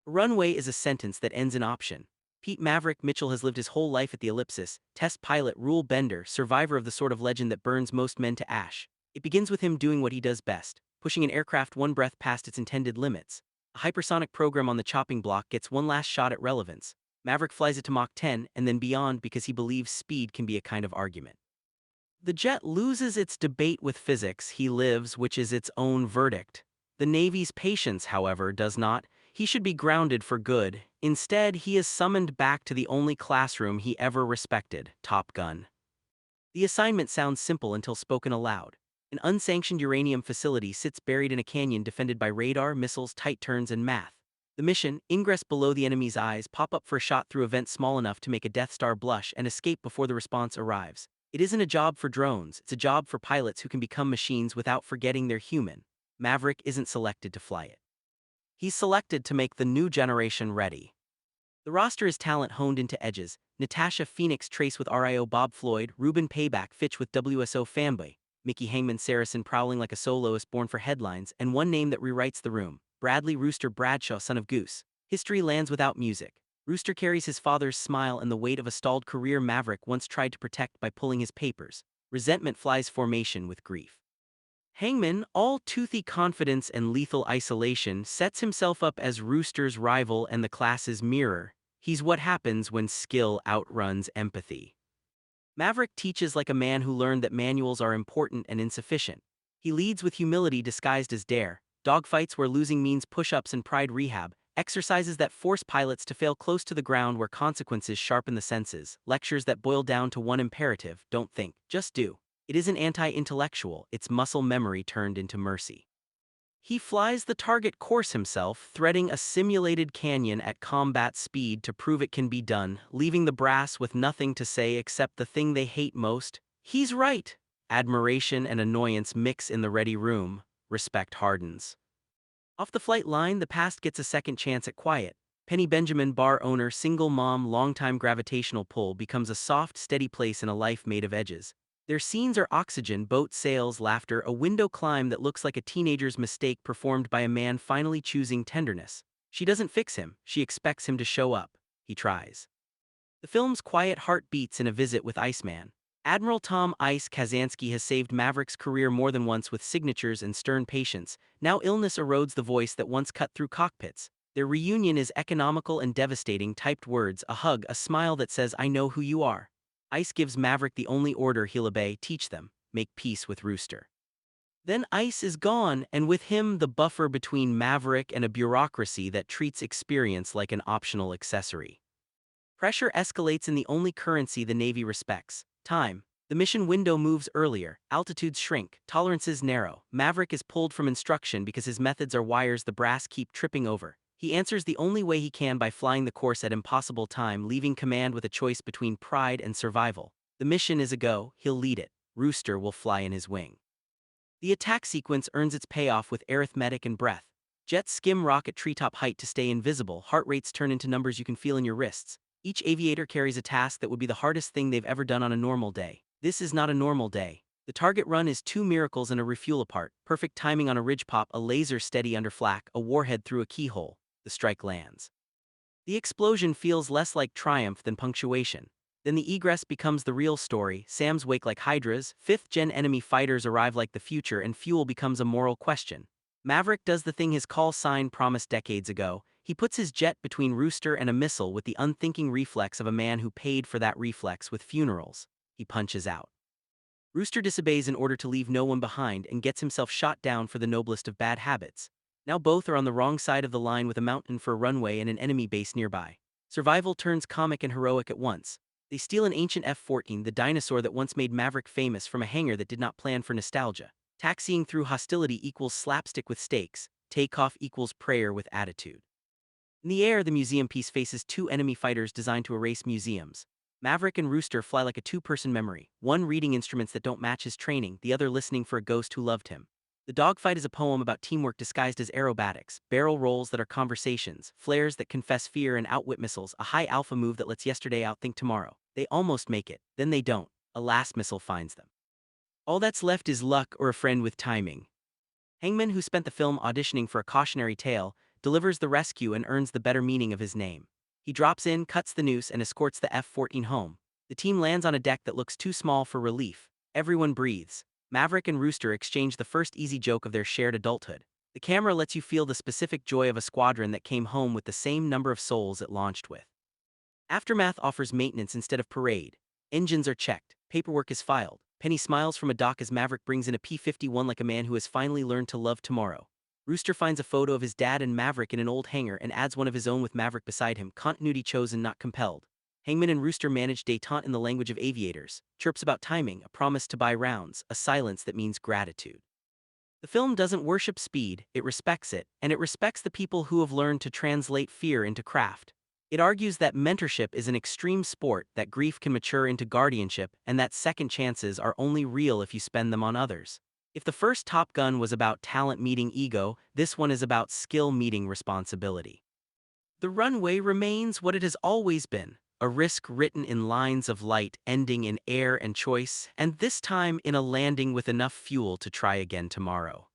Runway is a sentence that ends in option. Pete Maverick Mitchell has lived his whole life at the ellipsis, test pilot, rule bender, survivor of the sort of legend that burns most men to ash. It begins with him doing what he does best, pushing an aircraft one breath past its intended limits. A hypersonic program on the chopping block gets one last shot at relevance. Maverick flies it to Mach 10 and then beyond because he believes speed can be a kind of argument. The jet loses its debate with physics, he lives, which is its own verdict. The Navy's patience, however, does not. He should be grounded for good. Instead, he is summoned back to the only classroom he ever respected, Top Gun. The assignment sounds simple until spoken aloud. An unsanctioned uranium facility sits buried in a canyon defended by radar, missiles, tight turns, and math. The mission, ingress below the enemy's eyes, pop up for a shot through a vent small enough to make a Death Star blush, and escape before the response arrives. It isn't a job for drones, it's a job for pilots who can become machines without forgetting they're human. Maverick isn't selected to fly it. He's selected to make the new generation ready. The roster is talent honed into edges. Natasha Phoenix Trace with RIO Bob Floyd, Ruben Payback Fitch with WSO Fanboy, Mickey Hangman Saracen prowling like a soloist born for headlines, and one name that rewrites the room, Bradley Rooster Bradshaw son of Goose. History lands without music. Rooster carries his father's smile and the weight of a stalled career Maverick once tried to protect by pulling his papers. Resentment flies formation with grief. Hangman, all toothy confidence and lethal isolation, sets himself up as Rooster's rival and the class's mirror. He's what happens when skill outruns empathy. Maverick teaches like a man who learned that manuals are important and insufficient. He leads with humility disguised as dare, dogfights where losing means push-ups and pride rehab, exercises that force pilots to fail close to the ground where consequences sharpen the senses, lectures that boil down to one imperative: don't think, just do. It isn't anti-intellectual, it's muscle memory turned into mercy. He flies the target course himself, threading a simulated canyon at combat speed to prove it can be done, leaving the brass with nothing to say except the thing they hate most. He's right. Admiration and annoyance mix in the ready room. Respect hardens. Off the flight line, the past gets a second chance at quiet. Penny Benjamin, bar owner, single mom, longtime gravitational pull, becomes a soft, steady place in a life made of edges. Their scenes are oxygen, boat sails, laughter, a window climb that looks like a teenager's mistake performed by a man finally choosing tenderness. She doesn't fix him, she expects him to show up. He tries. The film's quiet heart beats in a visit with Iceman. Admiral Tom Ice Kazansky has saved Maverick's career more than once with signatures and stern patience. Now illness erodes the voice that once cut through cockpits. Their reunion is economical and devastating, typed words, a hug, a smile that says, "I know who you are." Ice gives Maverick the only order he'll obey: teach them, make peace with Rooster. Then Ice is gone, and with him the buffer between Maverick and a bureaucracy that treats experience like an optional accessory. Pressure escalates in the only currency the Navy respects: time. The mission window moves earlier, altitudes shrink, tolerances narrow. Maverick is pulled from instruction because his methods are wires the brass keep tripping over. He answers the only way he can by flying the course at impossible time, leaving command with a choice between pride and survival. The mission is a go, he'll lead it. Rooster will fly in his wing. The attack sequence earns its payoff with arithmetic and breath. Jets skim rock at treetop height to stay invisible, heart rates turn into numbers you can feel in your wrists. Each aviator carries a task that would be the hardest thing they've ever done on a normal day. This is not a normal day. The target run is two miracles and a refuel apart: perfect timing on a ridge pop, a laser steady under flak, a warhead through a keyhole. The strike lands. The explosion feels less like triumph than punctuation. Then the egress becomes the real story. SAMs wake like hydras, fifth-gen enemy fighters arrive like the future, and fuel becomes a moral question. Maverick does the thing his call sign promised decades ago. He puts his jet between Rooster and a missile with the unthinking reflex of a man who paid for that reflex with funerals. He punches out. Rooster disobeys in order to leave no one behind and gets himself shot down for the noblest of bad habits. Now both are on the wrong side of the line with a mountain for a runway and an enemy base nearby. Survival turns comic and heroic at once. They steal an ancient F-14, the dinosaur that once made Maverick famous, from a hangar that did not plan for nostalgia. Taxiing through hostility equals slapstick with stakes. Takeoff equals prayer with attitude. In the air, the museum piece faces two enemy fighters designed to erase museums. Maverick and Rooster fly like a two-person memory, one reading instruments that don't match his training, the other listening for a ghost who loved him. The dogfight is a poem about teamwork disguised as aerobatics, barrel rolls that are conversations, flares that confess fear, and outwit missiles, a high alpha move that lets yesterday outthink tomorrow. They almost make it, then they don't. A last missile finds them. All that's left is luck or a friend with timing. Hangman, who spent the film auditioning for a cautionary tale, delivers the rescue and earns the better meaning of his name. He drops in, cuts the noose, and escorts the F-14 home. The team lands on a deck that looks too small for relief. Everyone breathes. Maverick and Rooster exchange the first easy joke of their shared adulthood. The camera lets you feel the specific joy of a squadron that came home with the same number of souls it launched with. Aftermath offers maintenance instead of parade. Engines are checked, paperwork is filed. Penny smiles from a dock as Maverick brings in a P-51 like a man who has finally learned to love tomorrow. Rooster finds a photo of his dad and Maverick in an old hangar and adds one of his own with Maverick beside him, continuity chosen not compelled. Hangman and Rooster manage détente in the language of aviators, chirps about timing, a promise to buy rounds, a silence that means gratitude. The film doesn't worship speed, it respects it, and it respects the people who have learned to translate fear into craft. It argues that mentorship is an extreme sport, that grief can mature into guardianship, and that second chances are only real if you spend them on others. If the first Top Gun was about talent meeting ego, this one is about skill meeting responsibility. The runway remains what it has always been, a risk written in lines of light ending in air and choice, and this time in a landing with enough fuel to try again tomorrow.